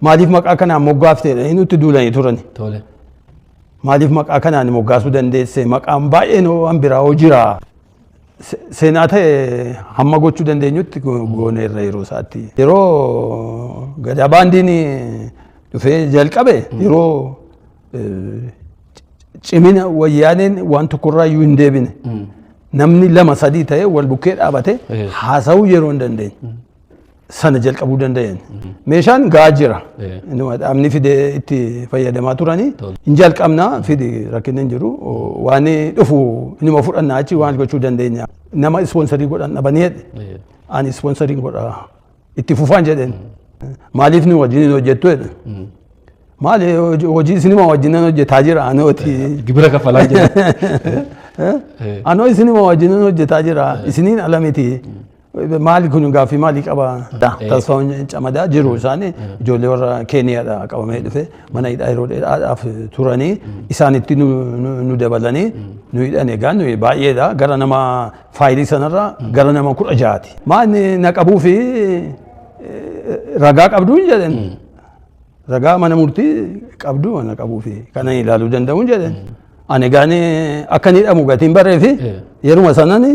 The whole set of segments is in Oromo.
maaliif maqaa kanaan moggaaftee nutti duulanii turani. Tole. Maaliif maqaa kanaan moggaasuu dandeesse maqaan baay'een waan biraa hoo jira. Seenaa ta'e hamma gochuu dandeenyutti gooneerra yeroo isaatti. Yeroo Gadaa Baandiin dhufee jalqabe yeroo cimina wayyaaneen waan tokkorraa iyyuu hin deebine. Namni lama sadii ta'e wal bukkee dhaabate haasa'uu yeroo hin dandeenye. Sana jalqabuu danda'an. Meeshaan gahaa jira. Dhaabni fidee itti fayyadamaa turanii hin jalqabnaa fidi rakkinni hin jiru waan dhufu inuma fudhannaa achi waan gochuu dandeenya. Nama ispoonsarii godhan dhabanii jedhe ani ispoonsarii godha itti fufaan jedheen maaliif ni wajjin hojjettu jedhe maali hojii isinima wajjin hojjetaa jira anooti gibira kafalaa jira anoo isinima wajjin hojjetaa jira isiniin ala miti. Maali kun gaaffii maalii qaba tasfaa'uun camadaa jiru isaanii ijoollee warra Keeniyaadhaa qabamee dhufe mana hidhaa yeroo dheeraadhaaf turanii isaanitti nu dabalanii nu hidhan egaa nuyi baay'eedha gara nama faayilii sanarraa gara nama 16ti. Maanni na qabuu fi ragaa qabduu hin jedhan ragaa mana murtii qabduu na qabuu fi kana ilaaluu danda'u hin jedhan ani egaan akka inni hidhamu gatiin barree fi yeruma sanani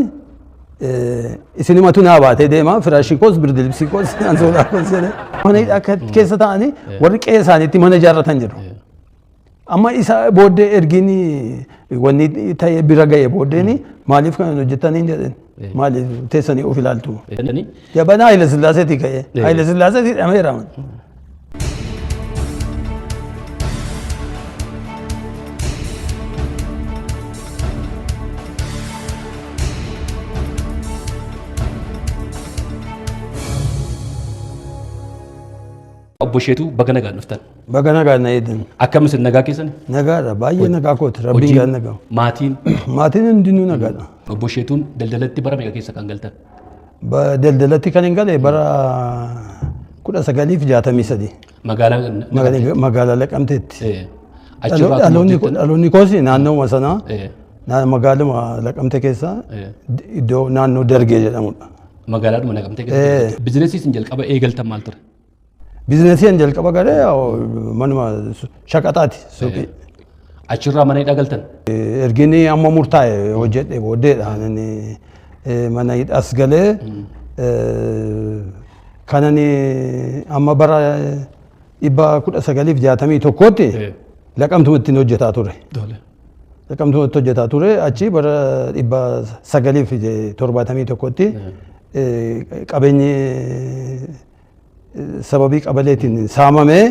isinimatu naa baatee deema firaashii koos birdilibsii koos ansoolaa koos jedhee mana hidhaa keessa ta'anii warri qe'ee isaaniitti mana ijaarratan jiru. Amma isa booddee ergiin wanni ta'e bira ga'e booddeen maaliif kan hojjetanii jedhan maaliif teessanii of ilaaltu. Jabanaa Haayile Sillaaseetii ka'e Haayile Sillaaseetii hidhameera. Obbo Sheetuu baga nagaan dhuftan. Baga nagaan na eedan. Akkamis nagaa keessan? Nagaadha baay'ee nagaa kooti rabbiin gaan nagaa. Maatiin? Maatiin hundinuu nagaadha. Obbo Sheetuun daldalatti bara meeqa keessa kan galtan? Daldalatti kan hin gale bara 1963. Magaalaa Laqamteetti. Dhaloonni koos naannoo sanaa magaaluma Laqamtee keessa iddoo naannoo Dargee jedhamudha. Magaalaadhuma Laqamtee keessa. Bizineesii isin jalqaba eegaltan maal ture? Bizineesiin jalqaba galee manuma shaqaxaati suuqii. Achirraa mana hidhaa galtan? Ergini amma murtaa'e hojjedhe booddeedha. Mana hidhaas galee kanani amma bara 1961tti Laqamtumatti hojjetaa ture. Laqamtumatti hojjetaa ture achi bara 1971tti qabeenyi sababii qabaleetiin saamamee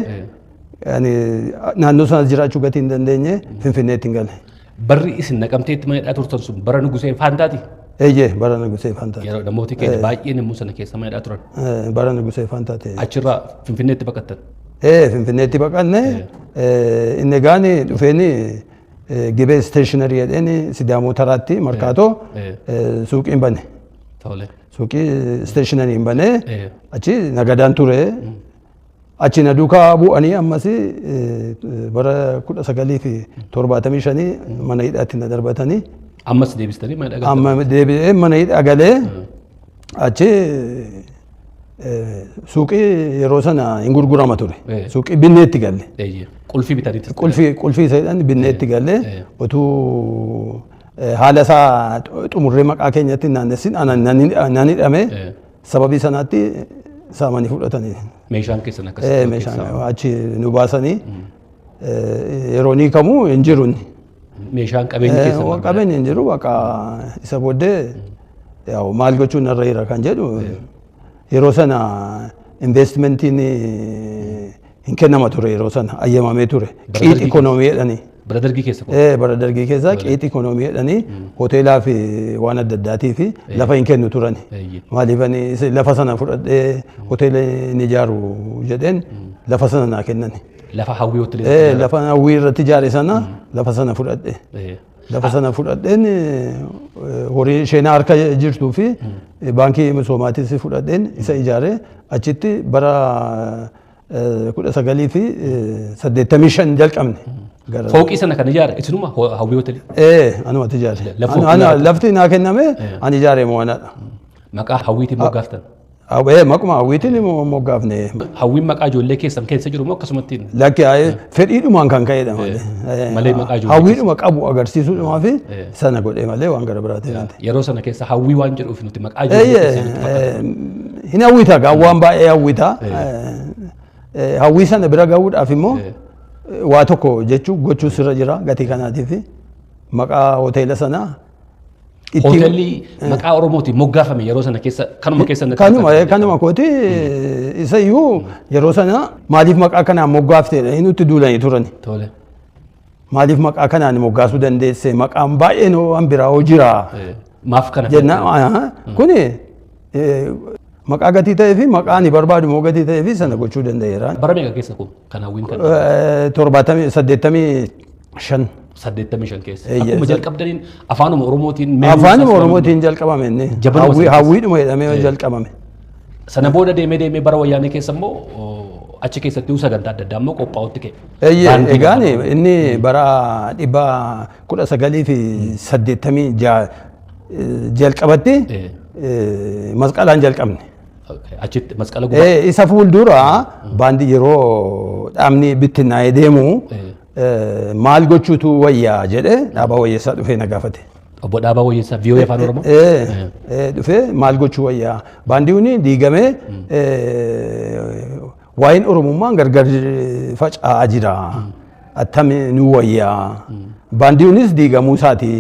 naannoo sana jiraachuu gatii hin dandeenye Finfinneetti hin galle. Barri isin Naqamteetti mana hidhaa turtan sun bara Nugusee Faantaati? Eeyyee bara Nugusee Faantaati. Yeroo namooti keenya baay'een immoo sana keessa mana hidhaa turan. Bara Nugusee Faantaati. Achirraa Finfinneetti baqattan? Finfinneetti baqanne inni egaan dhufeeni Gibee Stationery jedheen Sidaamoo Taraatti Markaatoo suuqiin bane. Suuqii Stationery hin bane achi nagadaan ture. Achi na duukaa bu'anii ammas bara 1975 mana hidhaatti na darbatanii. Ammas deebistanii mana hidhaa galtan? Amma deebi'ee mana hidhaa galee achi suuqii yeroo sana hin gurgurama ture. Suuqii binneetti galle. Qulfii bitaniitti? Qulfii isaadhaan binneetti galle otuu haala isaa xumurree maqaa keenyatti naannessin nan hidhame sababii sanaatti saamanii fudhatanii. Meeshaan keessan akkasii? Meeshaan achi nu baasanii yeroo ni kamuu hin jiru. Meeshaan qabeenyi keessan? Qabeenyi hin jiru bakka isa booddee maal gochuun narra jira kan jedhu yeroo sana investmentiin hin kennama ture yeroo sana ayyamamee ture. Qiix ikonoomii jedhanii. Bara dargii keessa? Bara dargii keessa qiix ikonoomii jedhanii hoteelaa fi waan adda addaatii fi lafa hin kennu turani. Maaliif lafa sana fudhadhee hoteela hin ijaaru jedheen lafa sana naa kennani. Lafa hawwii hoteelaa? Lafa hawwii irratti ijaare sana lafa sana fudhadhe. Lafa sana fudhadheen horii isheen harka jirtuu fi baankii misoomaatis fudhadheen isa ijaare achitti bara 1985 jalqabne. Fooqii sana kan ijaare isinuma hawwii hoteelii? Anumatti ijaare. Lafti naa kenname ani ijaare mo'anaadha. Maqaa hawwiitiin moggaaftan? Maquma hawwiitiin moggaafne. Hawwiin maqaa ijoollee keessan keessa jiru moo akkasumatti? Lakki fedhiidhumaan kan ka'edha malee. Malee maqaa ijoollee. Hawwiidhuma qabu agarsiisuudhumaa fi sana godhee malee waan gara biraati. Yeroo sana keessa hawwii waan jedhuuf nuti maqaa ijoollee keessanitti hin hawwita gaa waan baay'ee hawwita. Hawwii sana bira gahuudhaaf immoo waa tokko jechuu gochuu sirra jira gatii kanaatiif maqaa hoteela sanaa. Hoteelli maqaa Oromootiin moggaafame yeroo sana keessa kanuma keessa kanuma kooti isa iyyuu yeroo sana maaliif maqaa kanaan moggaaftedha nutti duulanii turani. Maaliif maqaa kanaan moggaasuu dandeesse maqaan baay'een waan biraa hoo jira. Maaf kana jenna kuni maqaa gatii ta'ee fi maqaa ni barbaadu moo gatii ta'ee fi sana gochuu danda'eera. Bara meeqa keessa kun kan hawwiin kana? 85. 85 keessa. Akkuma jalqabdaniin afaanuma Oromootiin afaanuma Oromootiin jalqabame inni. Hawwiidhuma jedhamee jalqabame. Sana booda deemee bara wayyaanee keessa immoo achi keessatti sagantaa adda addaa immoo qophaa'utti ka'e. Egaan inni bara 1986 jalqabatti masqalaan jalqabne. Achitti masqala gubaa. Isa fuuldura baandii yeroo dhaabni bittinnaa'ee deemu maal gochuutu wayyaa jedhee dhaabaa wayyeessaa dhufee na gaafate. Obbo Dhaabaa Wayyeessaa VOA Afaan Oromoo? Dhufee maal gochuu wayyaa baandiin diigamee waa'een Oromummaan gargar faca'aa jira. Attami nu wayyaa. Baandiinis diigamuu isaati.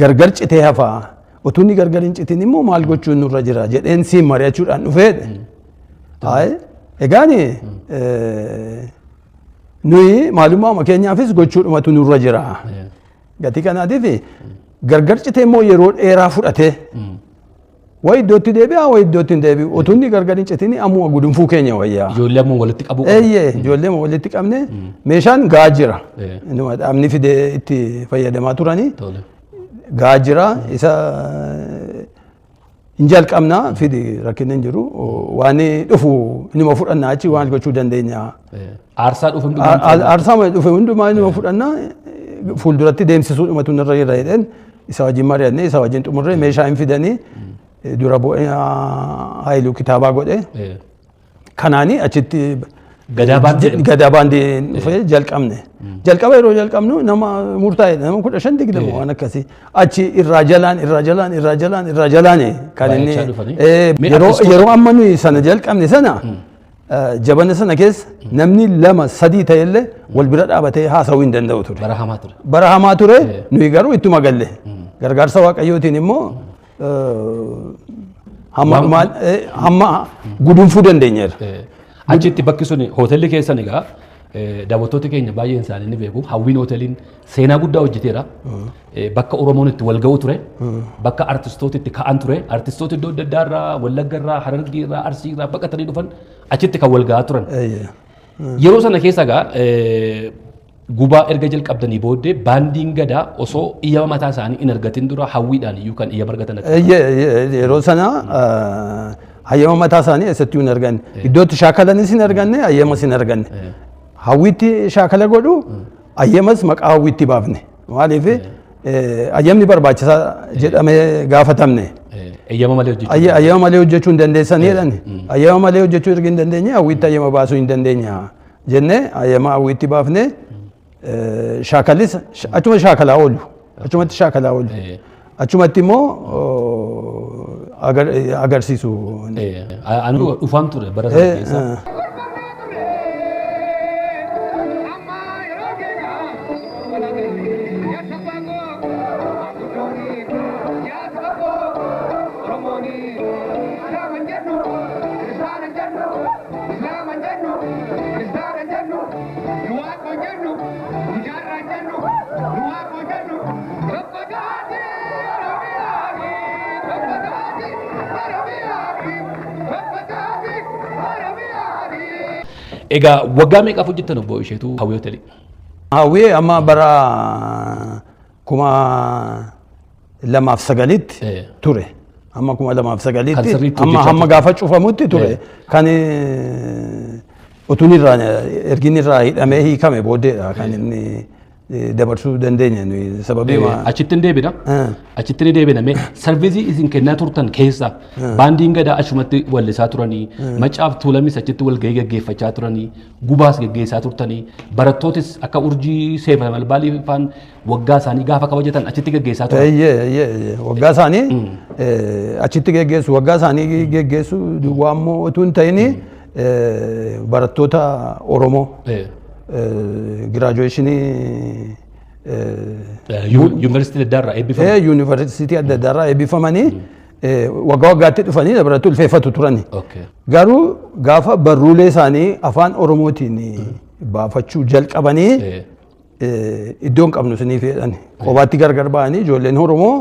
Gargar citee hafaa. Utuu inni gargar hin citin immoo maal gochuun nurra jira jedheen siin mari'achuudhaan dhufeedha. Egaan nuyi maalummaa keenyaafis gochuudhumatu nurra jira. Gatii kanaatiif gargar citee immoo yeroo dheeraa fudhatee wayi iddootti deebi'a wayi iddootti hin deebi'u. Utuu inni gargar hin citin ammuma gudunfuu keenya wayyaa. Ijoollee ammoo walitti qabu. Ijoollee walitti qabne meeshaan gahaa jira. Dhaabni fidee itti fayyadamaa turanii. Gahaa jira isa hin jalqabna fidi rakkinni hin jiru waan dhufu inuma fudhannaa achi waan gochuu dandeenya. Aarsaa dhufe hundumaa. Aarsaa dhufe hundumaa inuma fudhannaa fuulduratti deemsisuudhumatu nurra jira jedheen isa wajjin mari'annee isa wajjin xumurree meeshaa hin fidanii dura bu'ee haayiluu kitaabaa godhe kanaanii achitti gadaa baandii dhufee jalqabne. Jalqaba yeroo jalqabnu nama murtaa'e nama 15 waan akkasii achi irraa jalaan kan inni yeroo amma nuyi sana jalqabne sana jabana sana keessa namni 2-3 ta'ellee wal bira dhaabatee haasawuu hin danda'u ture. Barahamaa ture nuyi garuu ittuma galle gargaarsa waaqayyootiin immoo hamma gudunfuu dandeenyeera. Achitti bakki sun hoteelli keessan egaa daawwattoota keenya baay'een isaanii ni beeku. Hawwiin hoteeliin seenaa guddaa hojjeteera. Bakka Oromoon itti wal ga'u ture. Bakka artistoota itti ka'an ture. Artistoota iddoo adda addaa irraa Wallagga irraa Harargee irraa Arsii irraa baqatanii dhufan achitti kan wal ga'aa turan. Yeroo sana keessa egaa gubaa erga jalqabdanii booddee baandiin gadaa osoo iyyama mataa isaanii hin argatin dura hawwiidhaan iyyuu kan iyyama argatan. Yeroo sana hayyama mataa isaanii eessatti hin arganne. Iddootti shaakalanis hin arganne hayyamas hin arganne. Hawwiitti shaakala godhu hayyamas maqaa hawwiitti baafne. Maaliif hayyamni barbaachisaa jedhamee gaafatamne. Hayyama malee hojjechuu hin dandeessanii jedhani. Hayyama malee hojjechuu erga hin dandeenye hawwiitti hayyama baasuu hin dandeenya jennee hayyama hawwiitti baafne shaakalis achuma shaakalaa oolu. Achumatti shaakalaa oolu. Achumatti immoo agarsiisu. Anu dhufaan ture bara sana keessa. Egaa waggaa meeqaaf hojjettan obbo Isheetuu Hawwii Hoteelii? Hawwii amma bara 2009tti ture. Amma 2009tti amma gaafa cufamutti ture. Kan utuun irraa ergin irraa hidhamee hiikame booddeedha kan inni dabarsuu dandeenya nuyi sababii achitti hin deebina achitti ni deebina mee sarviizii isin kennaa turtan keessa baandiin gadaa achumatti wallisaa turanii macaaf tuulamis achitti wal gahii gaggeeffachaa turanii gubaas gaggeessaa turtanii barattootis akka urjii seefa malbaalii faan waggaa isaanii gaafa kabajatan achitti gaggeessaa turan. Waggaa isaanii achitti gaggeessu waggaa isaanii gaggeessu duwwaa immoo utuu hin ta'in barattoota Oromoo graduationii yuunivarsiitii adda addaa eebbifamanii yuunivarsiitii adda addaa eebbifamanii waggaa waggaatti dhufanii dabalattuu ulfeeffatu turani. Garuu gaafa barruulee isaanii afaan Oromootiin baafachuu jalqabanii iddoon qabnu isinii fedhan qobaatti gargar ba'anii ijoolleen Oromoo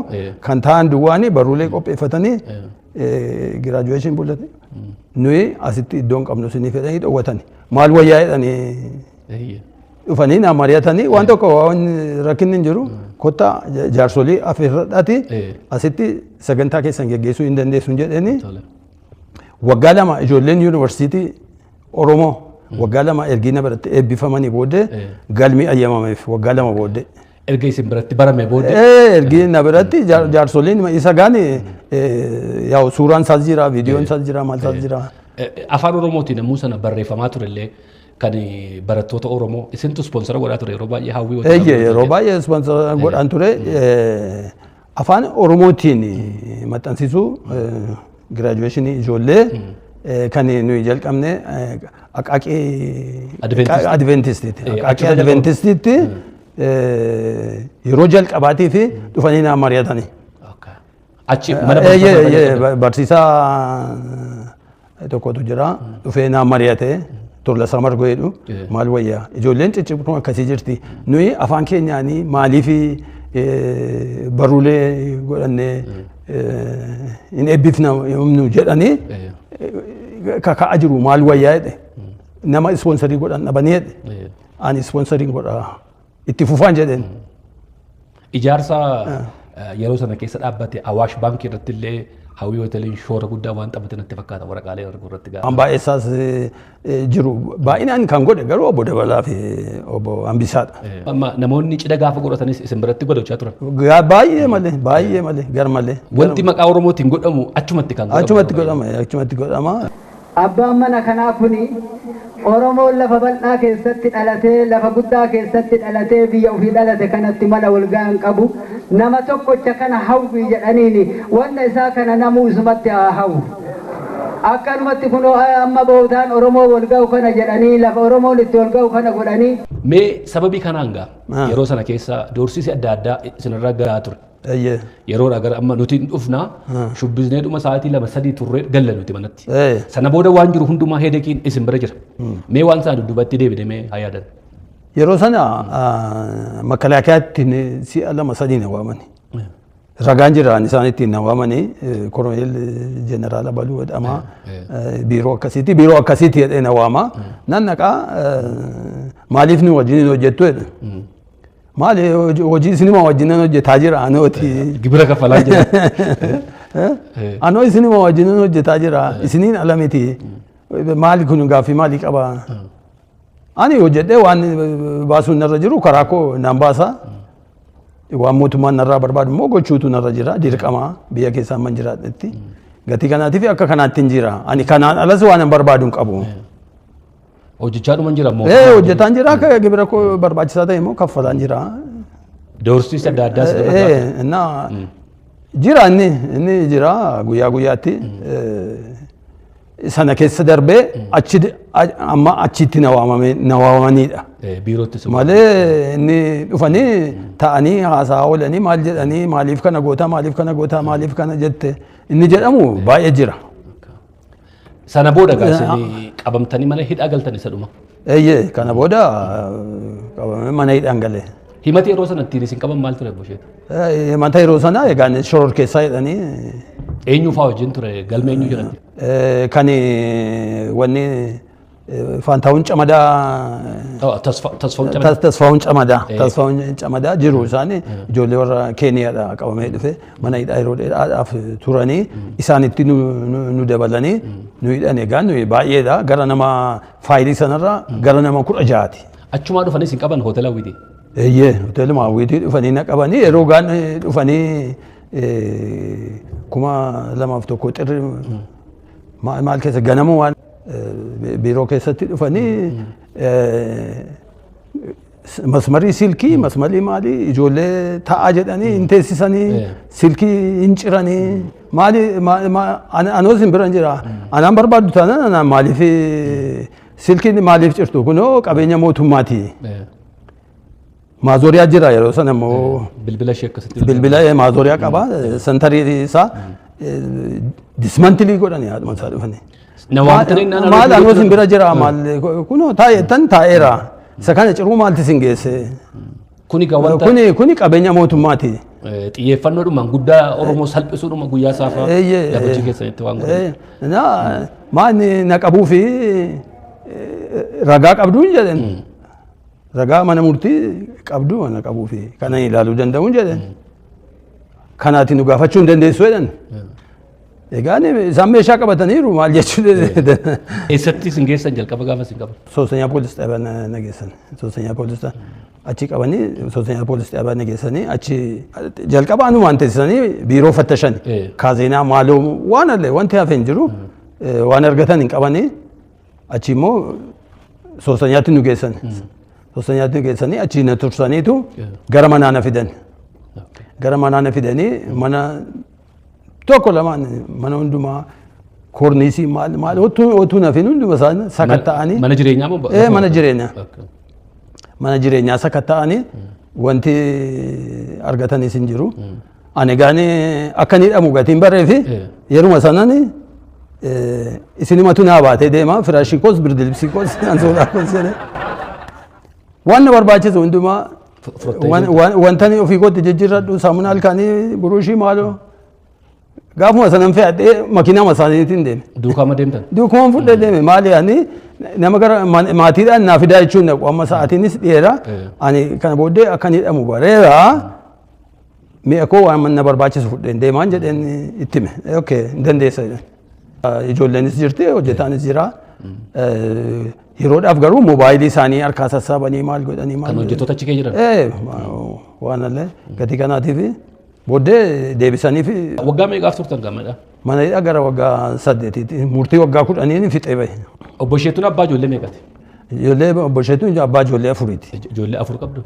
kan ta'an duwwaanii barruulee qopheeffatanii graduation bullate nuyi asitti iddoon qabnu isinii fedhanii dhowwatani maal wayyaa jedhanii dhufanii na mari'atanii waan tokko waan rakkinni hin jiru kottaa jaarsolii afirradhaati asitti sagantaa keessan geggeessuu hin dandeessu jedhanii waggaa lama ijoolleen yuunivarsiitii Oromoo waggaa lama ergiina biratti eebbifamanii booddee galmii ayyamameef waggaa lama booddee. Erga isin biratti barame booddee. Ergiina biratti jaarsoliin isa gaani yaa'u suuraan isaas jira viidiyoon isaas jira maal isaas jira. Afaan Oromootiin yommuu sana barreeffamaa turellee kan barattoota Oromoo isintu sponsora godhaa ture yeroo baay'ee hawwii wajjin. Yeroo baay'ee sponsora godhaan ture afaan Oromootiin maxxansiisuu graduationii ijoollee kan nuyi jalqabne Aqaaqii Adventistiiti. Aqaaqii Adventistiitti yeroo jalqabaatii fi dhufanii na mari'atanii. Achi mana barsiisaa tokkotu jira dhufee na mari'ate. Torlasaa Margoo jedhu maal wayyaa ijoolleen ciccimtuun akkasii jirti nuyi afaan keenyaanii maaliif barruulee godhannee hin eebbifna nu jedhanii kaka'aa jiru maal wayyaa jedhe nama ispoonsarii godhan dhabanii jedhe ani ispoonsarii godha itti fufaan jedheen. Ijaarsa yeroo sana keessa dhaabbate Awaash Baankii irratti illee hawwii hoteeliin shoora guddaa waan taphate natti fakkaata waraqaalee argu irratti gaafa. Baay'ee isaas jiru baay'inaan kan godhe garuu obbo Dabalaa fi obbo Hambisaadha. Amma namoonni cidha gaafa godhatanis isin biratti godhachaa turan. Baay'ee malee gar malee. Wanti maqaa Oromootiin godhamu achumatti kan godhamu. Achumatti godhama. Abbaan mana kanaa kuni Oromoon lafa bal'aa keessatti dhalatee lafa guddaa keessatti dhalatee biyya ofii dhalate kanatti mala walga'an qabu nama tokkocha kana hawwii jedhaniini wanna isaa kana namuu isumatti haa hawwu. Akkanumatti kunoo amma bootaan Oromoo walga'u kana jedhanii lafa Oromoon itti walga'u kana godhanii. Mee sababii kanaan gaa yeroo sana keessa doorsisi adda addaa isinirra gahaa ture. Yeroo agar amma nuti dhufna shubbisnee dhuma sa'aatii 2-3 turre galla nuti manatti. Sana booda waan jiru hundumaa hedekiin isin bira jira. Mee waan sana dudduubatti deebine mee haa yaadan. Yeroo sana makalaakaatti si'a 2-3 na waamani. Ragaan jiraan isaan ittiin na waamanii Koroneel Jeneraala Baluu jedhama biiroo akkasiitti jedhee na waama. Nan naqaa maaliif nu wajjin hojjettu jedhe. Maali hojii isinima wajjin hojjetaa jira anooti. Gibira kaffalaa jira. Anoo isinima wajjin hojjetaa jira isiniin ala miti maali kun gaaffii maalii qaba. Ani hojjedhee waan baasuun narra jiru karaa koo nan baasa. Waan mootummaan narraa barbaadu immoo gochuutu narra jira dirqama biyya keessaa man jiraadhetti. Gatii kanaatiif akka kanaatti hin jira. Ani kanaan alas waan hin barbaadu hin qabu. Hojjechaa dhuman jira moo? Hojjetaan jira akka gibira koo barbaachisaa ta'e immoo kaffalaan jira. Doorsisa adda addaa sirriitti. Jira inni jira guyyaa guyyaatti sana keessa darbee amma achitti na waamamanidha. Biirootti malee inni dhufanii ta'anii haasaa oolanii maal jedhanii maaliif kana goota maaliif kana jette inni jedhamu baay'ee jira. Sana booda gaasanii qabamtanii mana hidhaa galtan isa dhuma. Kana booda qabamee mana hidhaan galee. Himati yeroo sana ittiin isin qaban maal ture Bosheeta? Himata yeroo sana egaan shoror keessaa jedhanii. Eenyu fa'aa wajjin ture galma eenyu jiran? Kan wanni Faantaawun Camadaa. Tasfaawun Camadaa jiru isaanii ijoollee warra Keeniyaadha qabamee dhufe mana hidhaa yeroo dheeraadhaaf turanii isaanitti nu dabalanii nu hidhan egaa nuyi baay'eedha gara nama faayilii sanarra gara nama 16ti. Achumaa dhufanii isin qaban hoteela hawwiiti? hoteelli maawwiitii dhufanii na qabanii yeroo gaan dhufanii 2001 xirri maal keessa ganama waan biiroo keessatti dhufanii masmarii silkii masmarii maali ijoollee taa'aa jedhanii hin teessisanii silkii hin ciranii maali anoos hin biran jira anaan barbaadu taanaan anaan maaliif silkiin maaliif cirtu kunoo qabeenya mootummaati. Maazooriyaa jira yeroo sana immoo bilbila maazooriyaa qaba santarii isaa dismantilii godhanii haadhuma isaa dhufanii. Maal anoos hin bira jira maal kunoo taa'eettan taa'eera. Isa kana ciruu maalti sin geesse? Kuni qabeenya mootummaati. Xiyyeeffannoodhumaan guddaa Oromoo salphisuudhuma guyyaa saafaa lafachi keessanitti waan godhan. Maanni na qabuu fi ragaa qabduu hin jedhan. Ragaa mana murtii qabduu na qabuu fi kana ilaaluu danda'u hin jedhan. Kanaatiin nu gaafachuu hin dandeessu jedhan. Egaan isaan meeshaa qabataniiru maal jechuudha. Eessatti sin geessan jalqaba gaafa sin qaban? Soosenyaa poolis xaabaa na geessan. Soosenyaa poolis achi qabanii soosenyaa poolis xaabaa na geessanii achi jalqabaa nu waan teessisanii biiroo fattashan. Kaazeenaa maaloo waan allee wanti hafe hin jiru waan argatan hin qabanii achi immoo soosenyaatti nu geessan. Soosenyaatti nu geessanii achi na tursaniitu gara manaa na fidan. Gara manaa na fidanii mana tokko lamaan mana hundumaa korniisii maal otuu nafin hunduma isaan sakatta'anii mana jireenyaa moo mana jireenyaa mana jireenyaa sakatta'anii wanti argatanis hin jiru ani gaani akka ni dhamu gatiin barreefi yeruma sanani isinimatu naa baatee deema firaashii koos birdilibsii koos ansoolaa koos jedhe waan na barbaachisu hundumaa wantani ofii kootti jijjiirradhu saamunaa halkanii buruushii maaloo gaafuma sanan fe'adhee makiinaa masaaniitiin deeme. Duukaama deemtan? Duukaama fudhee deeme maali ani nama gara maatiidhaan naa fidaa jechuun naqu amma sa'aatiinis dhiyeera ani kana booddee akka ni dhamu bareera mi'a koo waan na barbaachisu fudheen deemaan jedheen itti hime okay hin dandeessa ijoolleenis jirti hojjetaanis jira yeroodhaaf garuu moobaayilii isaanii harkaa sassaabanii maal godhanii maal. Kan hojjettoota achi kee jiran? Waan allee gatii kanaatiif booddee deebisanii fi waggaa meeqaaf turtan gammadha? Mana hidhaa gara waggaa 8 murtii waggaa 10 fixee bahe. Obbo Isheetuun abbaa ijoollee meeqati? Ijoollee obbo Isheetuun abbaa ijoollee 4ti. Ijoollee 4 qabdu?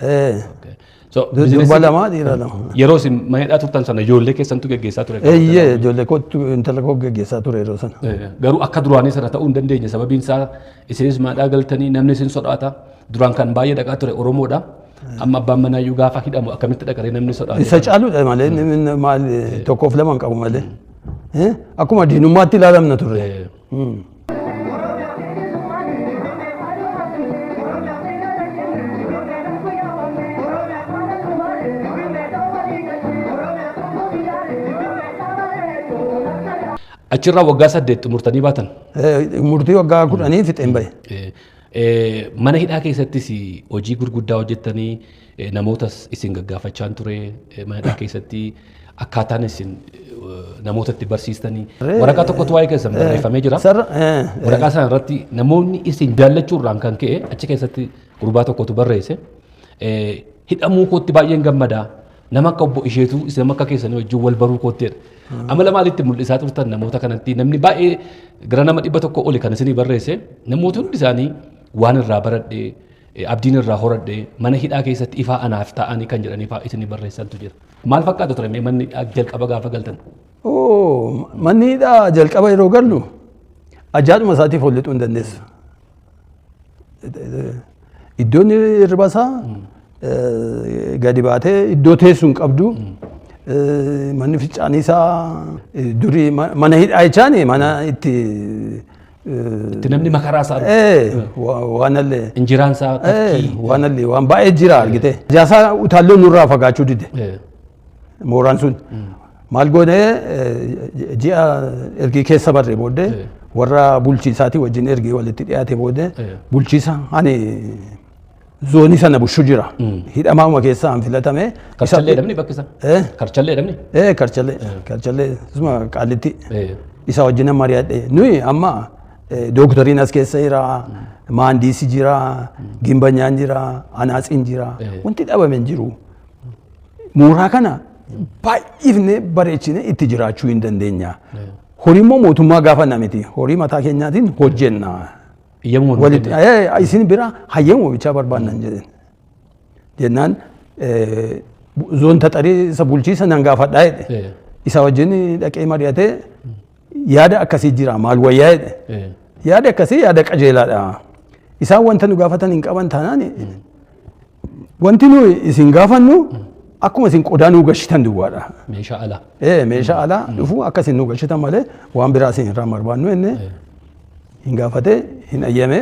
Durba lama dhiira lama. Yeroo isin mana hidhaa turtan sana ijoollee keessantu geggeessaa ture? Ijoollee kootu intala koo geggeessaa ture yeroo sana. Garuu akka duraanii sana ta'uu hin dandeenye sababiin isaa isinis maadhaa galtanii namni isin sodaata duraan kan baay'ee dhaqaa ture Oromoodha. Amma abbaan manaa iyyuu gaafa hidhamu akkamitti dhaqaree namni sodaate? Isa caaluudha malee maal tokkoof lama hin qabu malee. Akkuma diinummaatti ilaalamna turre. Achirraa waggaa 8 murtanii baatan? Murtii waggaa 10 fixeen bahe. Mana hidhaa keessattis hojii gurguddaa hojjettanii namootas isin gaggaafachaa ture mana hidhaa keessatti akkaataan isin namootatti barsiistanii waraqaa tokkotu waa'ee keessan barreeffamee jira. Waraqaa sana irratti namoonni isin jaallachuurraan kan ka'e achi keessatti gurbaa tokkotu barreesse hidhamuu kootti baay'een gammadaa nama akka obbo Isheetuu isin akka keessanii wajjin wal baruu kootteedha. Amala maalitti mul'isaa turtan namoota kanatti namni baay'ee gara nama 100 oli kan isinii barreesse namoota hundi isaanii waan irraa baradhee abdiin irraa horadhee mana hidhaa keessatti ifaa anaaf ta'anii kan jedhanii fa'aa isinii barreessantu jira. Maal fakkaata ture manni hidhaa jalqaba gaafa galtan? Manni hidhaa jalqaba yeroo gallu ajaa'uma isaatiif hollixuu hin dandeessu. Iddoon hirriba isaa gadi baatee iddoo teessuu hin qabdu. Manni fincaanii isaa durii mana hidhaa jechaan mana itti namni makaraa isaa waan allee injiraan isaa waan allee waan baay'ee jira argite. Jaasaa utaalloon nurraa fagaachuu dide mooraan sun maal goonee ji'a ergi keessa barree booddee warra bulchiisaatii wajjin ergi walitti dhiyaate booddee bulchiisa ani zoonii sana bushu jira. Hidhamauma keessaa an filatame. Karchallee dhabni bakki isaa? Karchallee dhabni? Karchallee. Karchallee isuma qaalitti isa wajjin mari'adhe nuyi amma dooktoriin as keessa jira, maandiisi jira, gimbanyaan jira, anaatsiin jira, wanti dhabame hin jiru. Mooraa kana baay'ifne bareechine itti jiraachuu hin dandeenya. Horii immoo mootummaa gaafanna miti. Horii mataa keenyaatiin hojjenna. Isin bira hayyamuu bichaa barbaannan jedhan. Jennaan zoonta xarii isa bulchiisa nan gaafadhaa jedhe. Isa wajjin dhaqee mari'atee yaada akkasii jira maal wayyaa jedhe. Yaada akkasii yaada qajeelaadha. Isaan wanta nu gaafatan hin qaban taanaan wanti nu isin gaafannu akkuma isin qodaa nu gashitan duwwaadha. Meeshaa alaa. Meeshaa alaa dhufu akkasin nu gashitan malee waan biraa isin irraa barbaannu jenne hin gaafate hin ayyame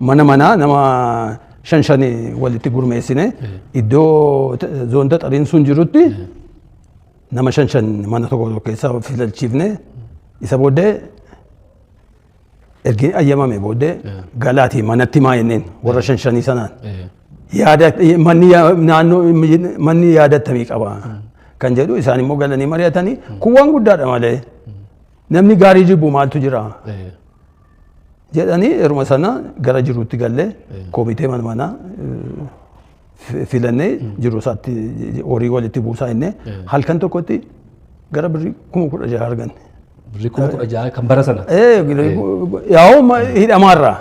mana nama 5 walitti gurmeessine iddoo zoonta xariin sun jirutti nama 5 mana tokko keessa filalchiifne isa booddee ergi ayyamame booddee galaatii manatti maa jenneen warra 5 sanaan. Yaada manni yaadattamii qaba kan jedhu isaan immoo galanii mari'atanii kun waan guddaadha malee namni gaarii jibbu maaltu jira jedhanii yeruma sana gara jiruutti gallee komitee mana filannee jiru isaatti horii walitti buusaa innee halkan tokkotti gara birrii 16,000 arganne. Birrii 16,000 kan bara sana. Yaa'u hidhamaarraa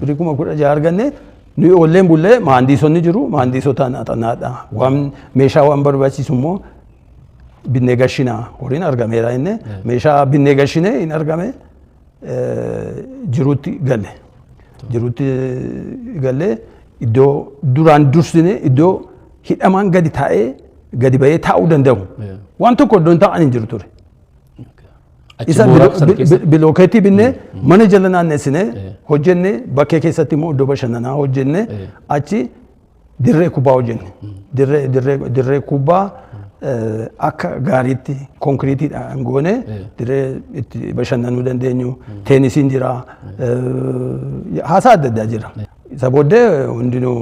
birrii 16,000 arganne. Nu olleen bullee maandiisonni jiru maandiisotaan axanaadha. Waan meeshaa waan barbaachisu immoo binnee gashinaa horiin argameera inni meeshaa binnee gashinee hin argame jiruutti galle. Jiruutti galle iddoo duraan dursine iddoo hidhamaan gadi taa'ee gadi bahee taa'uu danda'u. Waan tokko iddoon taa'an hin jiru ture. Isa bilookeetii binnee mana jala naannessine hojjenne bakkee keessatti immoo iddoo bashannanaa hojjenne achi dirree kubbaa hojjenne. Dirree kubbaa akka gaariitti konkiriitiidhaan goone dirree itti bashannanuu dandeenyu teenisiin jira haasaa adda addaa jira. Isa booddee hundinuu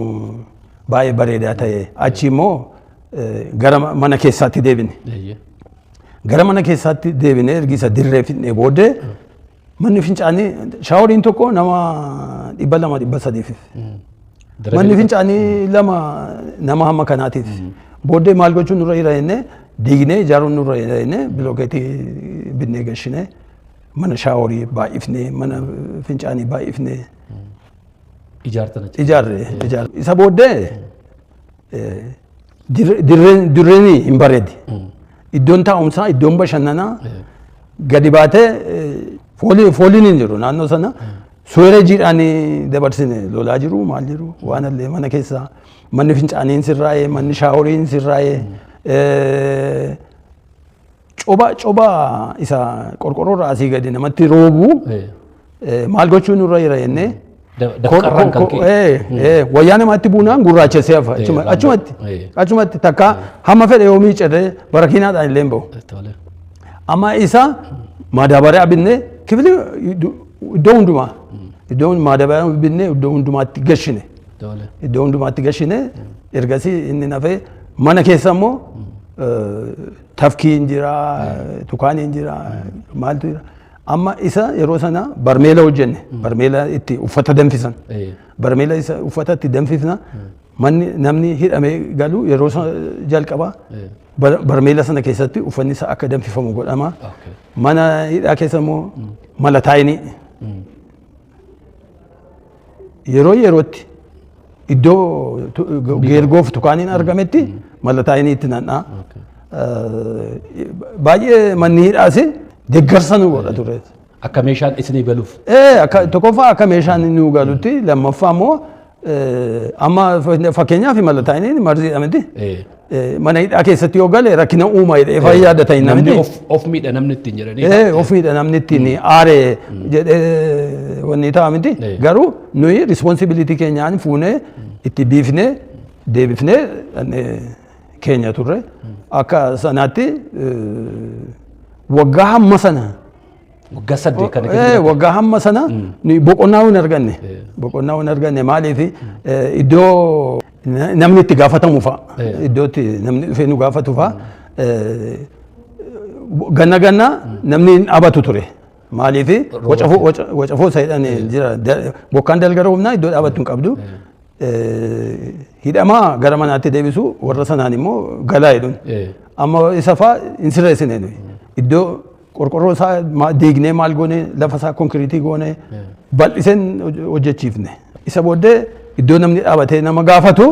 baay'ee bareedaa ta'e achi immoo gara mana keessaatti deebine. Gara mana keessaatti deebinee ergi isa dirree fidnee booddee manni fincaanii shaaworiin tokko nama 200-300. Manni fincaanii nama hamma kanaatiif. Booddee maal gochuun nurra jira jennee diignee ijaaruun nurra jira jennee bilookeetii binnee gashinee mana shaaworii baay'ifnee mana fincaanii baay'ifnee ijaarre. Isa booddee dirreen hin bareedi. Iddoon taa'umsaa, iddoon bashannanaa gadi baatee fooliin hin jiru naannoo sana suura jiidhaan dabarsine lolaa jiru maal jiru waan illee mana keessaa manni fincaaniin sirraa'ee manni shaaworiin sirraa'ee coba isa qorqorroorraa asii gadi namatti roobu maal gochuu nurra jira jennee wayyaa namatti buunaan gurraachessee hafa achumatti takka hamma fedhe yoo miicirree barakiinaadhaan illee hin bahu. Amma isa maadabaraa binnee kifili iddoo hundumaa maadabaraa binnee iddoo hundumaatti gashine. Iddoo hundumaatti gashine ergasii inni nafee mana keessa immoo tafkiin jira tukaaniin jira maaltu jira. Amma isa yeroo sana barmeela hojjenne barmeela itti uffata danfisan barmeela isa uffata itti danfifna namni hidhamee galu yeroo jalqaba barmeela sana keessatti uffanni isaa akka danfifamu godhama mana hidhaa keessa immoo malataayinii yerootti iddoo geergoof tukaaniin argametti malataayinii itti nanna baay'ee manni hidhaasi deeggarsa nu godha ture. Akka meeshaan isinii galuuf. Tokkoffaa akka meeshaan nu galutti lammaffaa immoo amma fakkeenyaaf malataayiniin marziidha miti. Mana hidhaa keessatti yoo gale rakkina uumaa jedhee fayyadata hin namni. Of miidha namni ittiin jedhanii. Of miidha namni ittiin aaree jedhee wanni ta'a miti. Garuu nuyi rispoonsibilitii keenyaan fuunee itti biifnee deebifnee keenya turre akka sanaatti waggaa hamma sana waggaa 8 kana waggaa hamma sana boqonnaa hin arganne boqonnaa hin arganne maaliif iddoo namni itti gaafatamu fa'a iddootti namni dhufee nu gaafatu fa'a ganna namni hin abatu ture maaliif wacafoo saayidhaan jira bokkaan dalgara humnaa iddoo dhaabattu hin qabdu hidhamaa gara manaatti deebisu warra sanaan immoo galaa jedhuun amma isa faa hin sirreessine iddoo qorqorroo isaa diignee maal goone lafa isaa konkiriitii goone bal'iseen hojjechiifne isa booddee iddoo namni dhaabatee nama gaafatu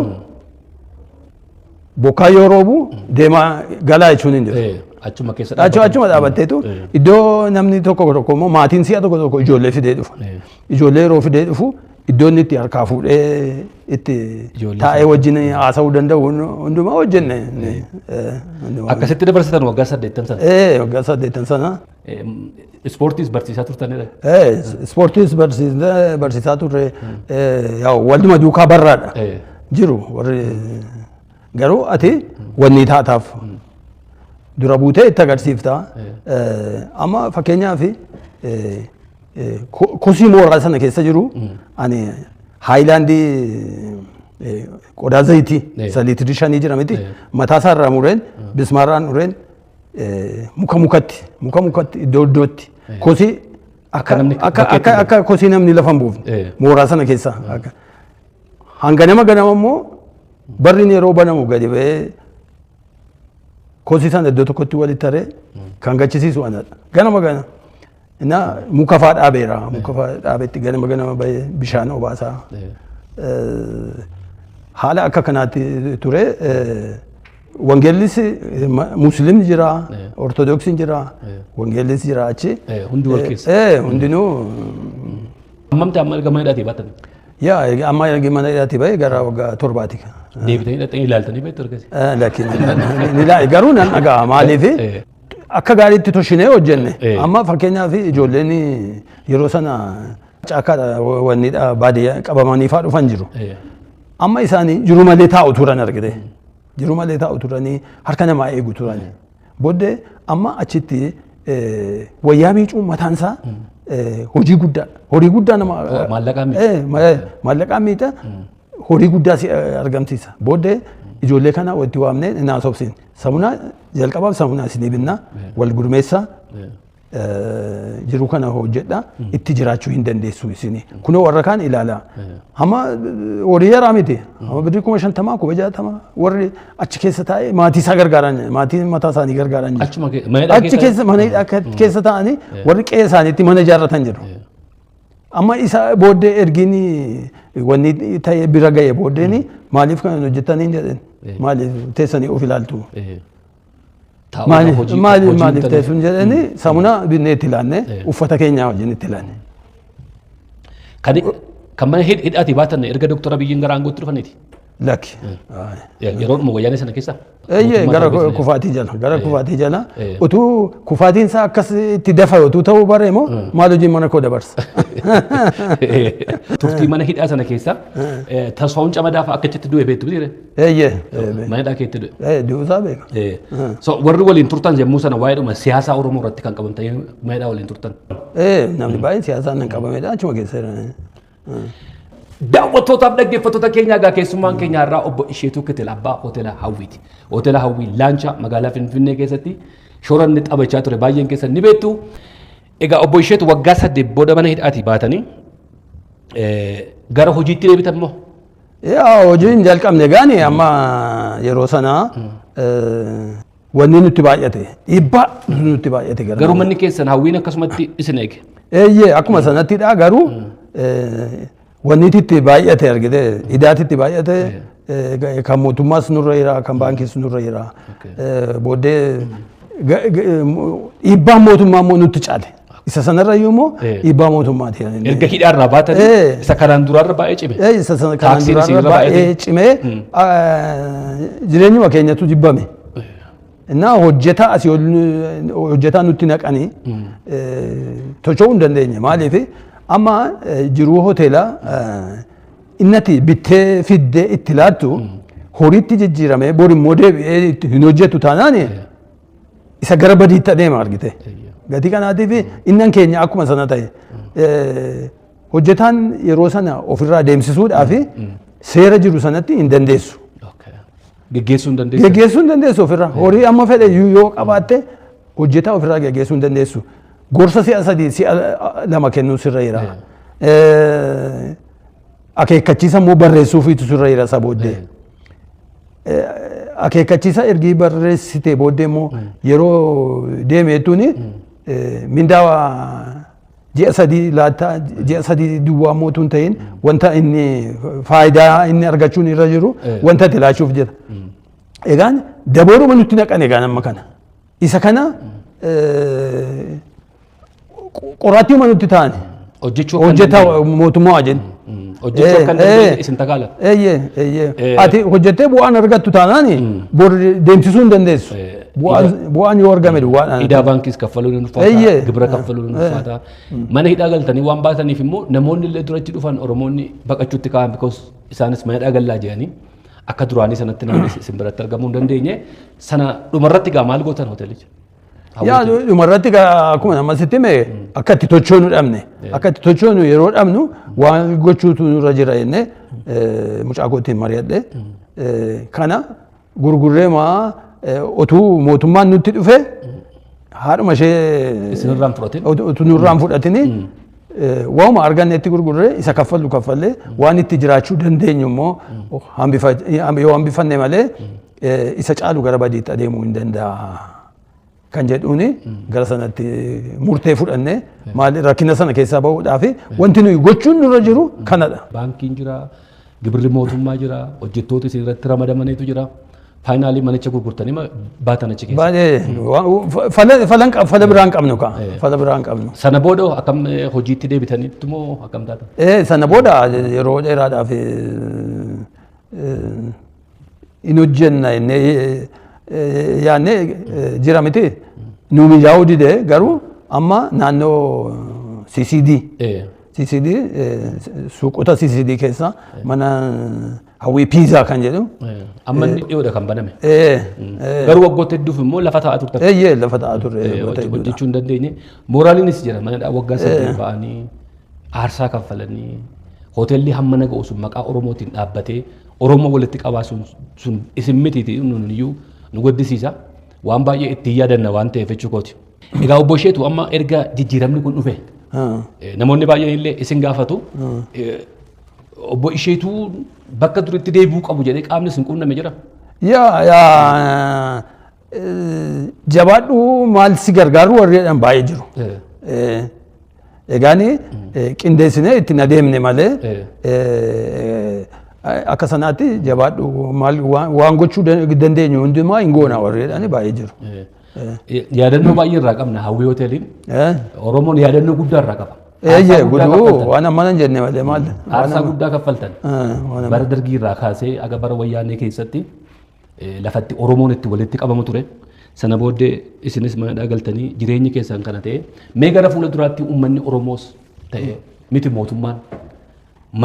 bokkaa yoo roobu deemaa galaa jechuun hin jiru. Achuma dhaabatteetu iddoo namni tokko tokko immoo maatiin si'a tokko tokko ijoollee fidee dhufu. Ijoollee yeroo fidee dhufu iddoo inni itti harkaa fuudhee itti taa'ee wajjin haasa'uu danda'u hundumaa hojjenne. Akkasitti dabarsitan waggaa 8 sana. Waggaa 8 sana. Ispoortiis barsiisaa turtanidha. Ispoortiis barsiisaa turre walduma duukaa barraadha. Jiru warri garuu ati wanni taataaf dura buutee itti agarsiifta. Amma fakkeenyaaf kosii mooraa sana keessa jiru ani haayilaandii qodaa zayitii isa liitirii 5 jira miti mataa isaa irraa mureen bismaarraan mureen muka mukatti iddoo iddootti kosii akka kosii namni lafa hin buufne mooraa sana keessa hanga nama ganama immoo barri yeroo banamu gadi ba'ee kosii sana iddoo tokkotti walitti taree kan gachisiisu anadha ganama na muka faa dhaabeera muka faa dhaabetti ganama ba'ee bishaan obaasaa haala akka kanaatti ture wangeellis musliimni jira ortodoksiin jira wangeellis jira achi hundi wal keessa hundinuu ammamti amma gama hidhaati baatan amma gama hidhaati ba'e gara waggaa 7 deebitanii hidhatanii ilaaltanii beektu argasi laakiin garuu nan dhagaa maaliif akka gaariitti toshinee hojjenne amma fakkeenyaaf ijoolleen yeroo sana caakkaadha wannidha baadiyyaa qabamanii faa dhufan jiru amma isaanii jiru malee taa'u turan argite jiru malee taa'u turanii harka namaa eegu turan booddee amma achitti wayyaa miicuu mataansaa horii guddaa nama maallaqaa miidha horii guddaa si argamsiisa booddee ijoollee kana walitti waamnee naasofsiin samunaa jalqabaaf samunaa isinii binnaa wal gurmeessaa jiru kana hojjedha itti jiraachuu hin dandeessu isinii kunoo warra kaan ilaalaa amma horii yaraa miti amma birrii 50 60 warri achi keessa taa'ee maatii isaa gargaaran maatii mataa isaanii gargaaran achi keessa mana keessa taa'anii warri qe'ee isaaniitti mana ijaarratan jiru. Amma isa booddee ergiin wanni ta'ee bira ga'e booddeen maaliif kan hojjetanii jedhan maaliif teessanii of ilaaltu maaliif teessuun jedhanii samuna binnee itti ilaanne uffata keenyaa wajjin itti ilaanne. Kan mana hidhaati baatan erga Dooktar Abiyyiin gara aangootti dhufaniiti. Lakki. Yeroo wayyaanee sana keessa. Gara kufaatii jala utuu kufaatiin isaa akkas itti dafa utuu ta'uu bare immoo maal hojii mana koo dabarsa. Turtii mana hidhaa sana keessa Tasfaa'uun Camadaaf akka achitti du'e beektu bitiire. Mana hidhaa keetti du'e. Du'uusaa beeka. So warri waliin turtan yommuu sana waa'eedhuma siyaasaa Oromoo irratti kan qaban ta'ee mana hidhaa waliin turtan. Namni baay'een siyaasaan kan qabamedha achuma keessa. Daawwattootaaf dhaggeeffattoota keenya egaa keessummaan keenya irraa obbo Isheetuu Kitil abbaa hoteela Hawwiiti. Hoteela Hawwii Laanchaa magaalaa Finfinnee keessatti shooranni taphachaa ture baay'een keessan ni beektu. Egaa obbo Isheetu waggaa 8 booda mana hidhaatii baatanii gara hojiitti deebitan moo? Hojiin jalqabne gaani amma yeroo sana wanni nutti baay'ate dhiibbaa nutti baay'ate gara. Garuu manni keessan Hawwiin akkasumatti isin eege. Akkuma sanattidha garuu wanni itti baay'ate argite idaatitti baay'ate kan mootummaas nurra jira kan baankiis nurra jira booddee dhiibbaan mootummaa immoo nutti caale isa sanarra immoo dhiibbaa mootummaati. Erga hidhaarraa baatan isa kanaan duraarra baay'ee cime. Isa kanaan duraarra baay'ee cimee jireenyuma keenyatu jibbame. Innaa hojjetaa asii hojjetaa nutti naqanii tochoo hin dandeenye maaliif amma jiruu hoteela innati bittee fiddee itti laattu horiitti jijjiiramee bor immoo deebi'ee hin hojjetu taanaan isa gara badiitti adeema argite. Gatii kanaatiif innan keenya akkuma sana ta'e hojjetaan yeroo sana ofirraa deemsisuudhaaf seera jiru sanatti hin dandeessu. Geggeessuu hin dandeessu. Geggeessuu hin dandeessu ofirraa. Horii amma fedhe yoo qabaatte hojjetaa ofirraa geggeessuu hin dandeessu. gorsa si'a sadii si'a lama kennuu sirra jira. Akeekkachiisa immoo barreessuufiitu sirra jira isa booddee. Akeekkachiisa ergi barreessitee booddee immoo yeroo deemeetuuni mindaa ji'a sadii laattaa ji'a sadii duwwaa mootuu hin ta'in wanta inni faayidaa inni argachuun irra jiru wanta itti laachuuf jira. Egaan dabooruma nutti naqan egaan amma kana. Isa kana qoraattiima nutti ta'an hojjetaa mootummaa jennu. Hojjechuu kan dandeenye isin tagaala. Ati hojjettee bu'aan argattu taanaan bor deemsisuu hin dandeessu. Bu'aan yoo argame duwwaadhaan. Hidhaa baankiis kaffaluu ni ulfaata. Gibira kaffaluu ni ulfaata. Mana hidhaa galtanii waan baataniif immoo namoonni illee duratti dhufan Oromoonni baqachuutti ka'an because isaanis mana hidhaa gallaa jedhanii akka duraanii sanatti namni isin biratti argamuu hin dandeenye sana dhumarratti gaa maal gootan hoteelicha? Yaa dhumarratti akkuma nama sitti mee akka itti tochoonu dhabne akka itti tochoonu yeroo dhabnu waan gochuutu nurra jira jennee mucaa kootiin mari'adhe kana gurgurree maa otuu mootummaan nutti dhufe haadhuma ishee isinirraan fudhatin otuu nurraan fudhatini waanuma argannetti gurgurree isa kaffallee waan itti jiraachuu dandeenyu immoo yoo hambifanne malee isa caalu gara badiitti adeemuu hin danda'a. Kan jedhuuni gara sanatti murtee fudhanne maal rakkina sana keessaa bahuudhaaf wanti nuyi gochuun nurra jiru kanadha. Baankiin jira, gibirri mootummaa jira, hojjettoota isin irratti ramadamaniitu jira. Faayinaalii manicha gurgurtanii baatan achi keessa. Fala biraan qabnu kaa. Fala biraan qabnu. Sana booda akkam hojiitti deebitaniitu moo akkam taatan? Sana booda yeroo dheeraadhaaf hin hojjenna jennee yaanne jira miti nu mijaa'uu dide garuu amma naannoo CCD suuqota CCD keessa mana hawwii piizaa kan jedhu. Amma inni dhiyoodha kan baname. Garuu waggoota hedduuf immoo lafa taa'aa turtan. Lafa taa'aa turre. Hojjechuu hin dandeenye. Mooraaliinis jira mana waggaa sadii ba'anii aarsaa kaffalanii hoteelli hamma naga'u sun maqaa Oromootiin dhaabbatee Oromoo walitti qabaa sun isin mitiiti nuuniyyuu nu gaddisiisa waan baay'ee itti yaadanna waan ta'eef jechuukooti. Egaa obbo Isheetu amma erga jijjiiramni kun dhufe namoonni baay'een illee isin gaafatu obbo Isheetu bakka duritti deebi'uu qabu jedhee qaamni isin quunname jira. Jabaadhu maal si gargaaru warreedhaan baay'ee jiru. Egaani qindeessinee ittiin adeemne malee akka sanaatti jabaadhu maal waan gochuu dandeenyu hundumaa hin goona warreedhaan baay'ee jiru. Yaadannoo baay'ee irraa qabna hawwii hoteeliin. Oromoon yaadannoo guddaa irraa qaba. Guddaa waan amma hin jenne malee maal. Aarsaa guddaa kaffaltan. Bara dargii irraa kaasee aga bara wayyaanee keessatti lafatti Oromoon itti walitti qabamu ture. Sana booddee isinis mana galtanii jireenyi keessan kana ta'e mee gara fuula duraatti uummanni Oromoos ta'e miti mootummaan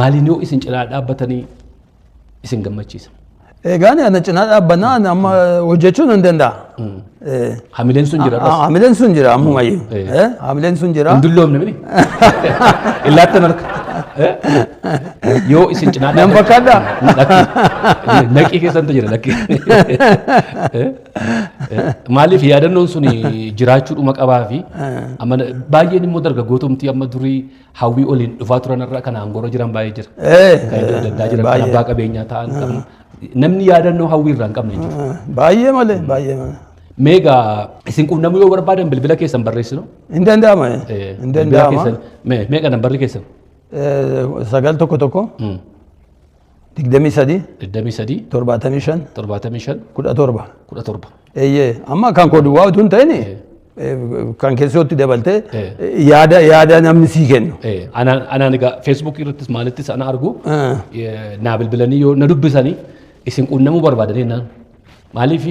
maaliin yoo isin cinaa dhaabbatanii isin gammachiisa. Egaan ana cinaa dhaabbannaa amma hojjechuun hin danda'a. Hamileen sun jira. Hamileen sun jira ammumayyuu. Hamileen sun jira. Hin dulloomne mini. Illaattan harka. Yoo isin cinaa nan fakkaadha. Naqii keessantu jira naqii. Maaliif yaadannoon sun jiraachuudhuma qabaa fi baay'een immoo dargaggootumti amma durii hawwii oliin dhufaa turan irraa kan aangoo jiran baay'ee jira. Kan iddoo adda addaa jiran kan abbaa qabeenyaa ta'an qabu. Namni yaadannoo hawwii irraa hin qabne jiru. Baay'ee malee baay'ee malee. Meegaa isin quunnamuu yoo barbaadan bilbila keessan barreessinu. Hin danda'ama. Hin danda'ama. Meeqa nambarri keessan? 911 23 75 17 amma kan koo duwwaa utuu hin ta'in kan keessatti dabaltee yaada namni sii kennu. Anaan egaa Facebook irrattis maalittis ana argu naa bilbilanii yoo na dubbisanii isin quunnamuu barbaadanii naan maaliif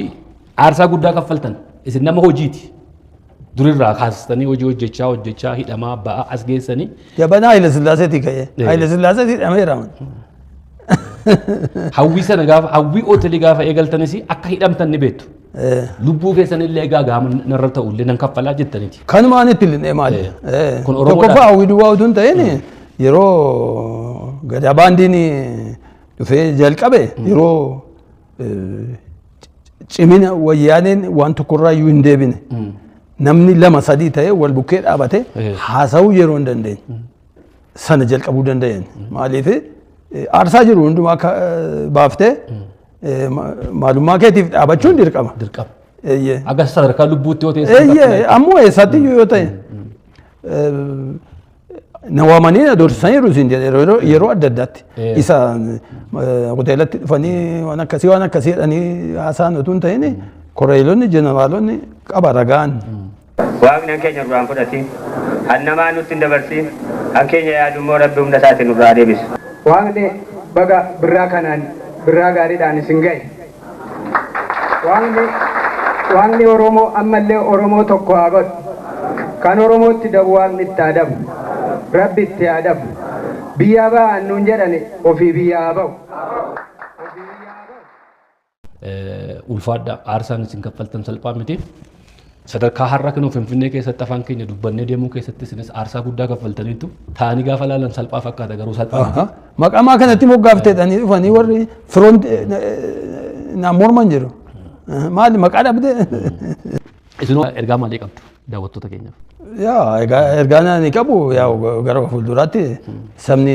aarsaa guddaa kaffaltan isin nama hojiiti. Durirraa kaasistanii hojii hojjechaa hidhamaa ba'aa as geessanii. Jabanaa Haile Sillaaseetii ka'ee. Haile Sillaaseetii hidhameera. Hawwii sana gaafa hawwii hoteelii gaafa eegaltanis akka hidhamtan ni beektu. Lubbuu keessan illee egaa gaama narra ta'u illee nan kaffalaa jettaniiti. Kanumaan itti illee maali? Kun Oromoodhaa. Tokkoffaa hawwii duwwaa utuu hin ta'in yeroo gadaa baandiin dhufee jalqabe yeroo cimina wayyaaneen waan tokkorraa iyyuu hin deebine. namni lama sadii ta'e wal bukkee dhaabate haasa'uu yeroo hin dandeenye sana jalqabuu danda'an maaliif aarsaa jiru hundumaa akka baaftee maalummaa keetiif dhaabachuun dirqama. Akka sadarkaa lubbuutti yoo ta'e. Ammoo eessatti yoo ta'e na waamanii na doorsisaniiru isin jedhe yeroo adda addaatti isa hoteelatti dhufanii waan akkasii jedhanii haasaan utuu hin ta'in koreelonni jeneraalonni qaba ragaan. Waaqni keenya duraan fudhati hannamaa nutti hin dabarsi keenya yaadummoo rabbi humna isaatiin nurraa deebisu. Waaqni baga birraa kanaan birraa gaariidhaan isin gahe. Waaqni Oromoo ammallee Oromoo tokko haa godhu. Kan Oromootti dabu Waaqni itti haa dabu. Rabbi itti haa dabu. Biyyaa ba'an nuun jedhani ofii biyyaa haa ba'u. Ulfaadha aarsaan isin kaffaltan salphaa miti. Sadarkaa har'a kan Finfinnee keessatti afaan keenya dubbannee deemuu keessatti isinis aarsaa guddaa kaffaltaniitu taa'anii gaafa ilaalan salphaa fakkaata garuu salphaa miti. Maqamaa kanatti moggaafteedhanii dhufanii warri firoon naan morman jiru. Maali maqaa dhabdee? Isinoo ergaa maalii qabdu daawwattoota keenyaaf? Ergaa ni qabu gara fuulduraatti sabni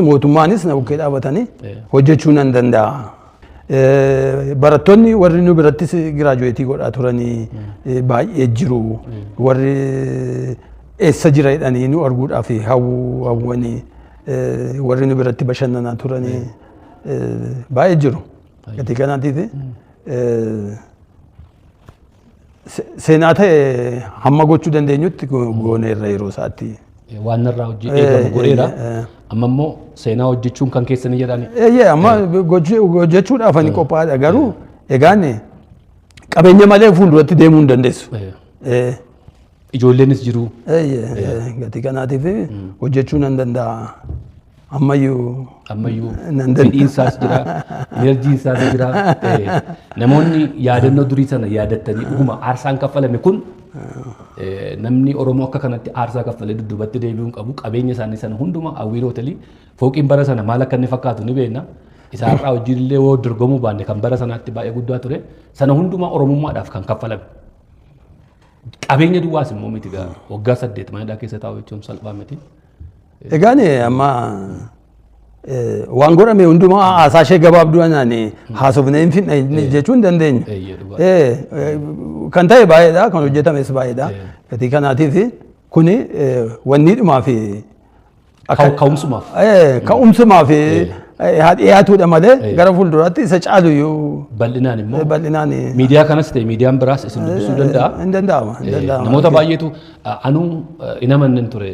mootummaanis na bukkee dhaabatanii hojjechuu nan danda'a. Barattoonni warri nu birattis giraajuweetii godhaa turanii baay'ee jiru. Warri eessa jira jedhanii nu arguudhaaf hawwanii warri nu biratti bashannanaa turanii baay'ee jiru. Gatii kanaatiif seenaa ta'e hamma gochuu dandeenyutti gooneerra yeroo isaatti. Waan irraa hojii eegamu godheera. Amma immoo seenaa hojjechuun kan keessanii jedhani. Amma hojjechuudhaaf ani qophaa'aadha garuu egaan qabeenya malee fuulduratti deemuu hin dandeessu. Ijoolleenis jiru. Gatii kanaatiif hojjechuu nan danda'a. Ammayyuu fedhiinsaas jira, enerjiinsaas jira. Namoonni yaadannoo durii sana yaadattanii dhuguma aarsaan kaffalame kun namni Oromoo akka kanatti aarsaa kaffalee dudduubatti deebi'uun qabu qabeenya isaanii sana hundumaa Awwiir Hoteelii fooqiin bara sana maal akka inni fakkaatu ni beekna. Isa har'aa hojiilee yoo dorgomuu baanne kan bara sanaatti baay'ee guddaa ture sana hundumaa Oromummaadhaaf kan kaffalame. Qabeenya duwwaas immoo miti gaa waggaa 8 manadhaa keessa taa'u jechuun salphaa miti. Egaan amma waan godhame hundumaa haasaa ishee gabaabduu anaan haasofnee hin fixne jechuu hin dandeenyu. Kan ta'e baay'eedha, kan hojjetames baay'eedha. Gatii kanaatiif kuni wanni dhumaaf ka'umsumaaf dhiyaatuudha malee gara fuulduraatti isa caalu iyyuu bal'inaan immoo miidiyaa kanas ta'e miidiyaan biraas isin dubbisuu danda'a. Hin danda'ama. Namoota baay'eetu anuu hin amanne ture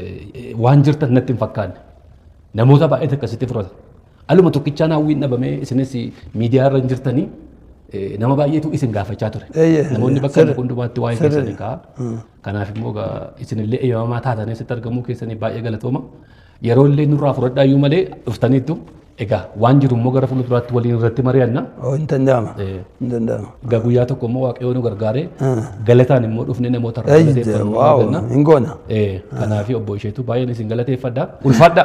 waan jirtan natti hin fakkaanne namoota baay'eetu akkasitti fudhata. Aluma tokkichaan hawwiin dhabamee isinis miidiyaa irra hin jirtanii nama baay'eetu isin gaafachaa ture. Namoonni bakka hundumaatti waa'ee keessanii ka'a. Kanaaf immoo isinillee eeyyamamaa taatanii asitti argamuu keessanii baay'ee galatooma. Yeroo illee nurraa fudhadhaa iyyuu malee dhuftaniittu egaa waan jiru immoo gara fuulduraatti waliin irratti mari'anna. Hin danda'ama. Hin danda'ama. Egaa guyyaa tokko immoo Waaqayyoon nu gargaaree galataan immoo dhufnee namoota irraa galateeffannu. Hin goona. Kanaaf obbo isheetu baay'een isin galateeffadha. Ulfaadha.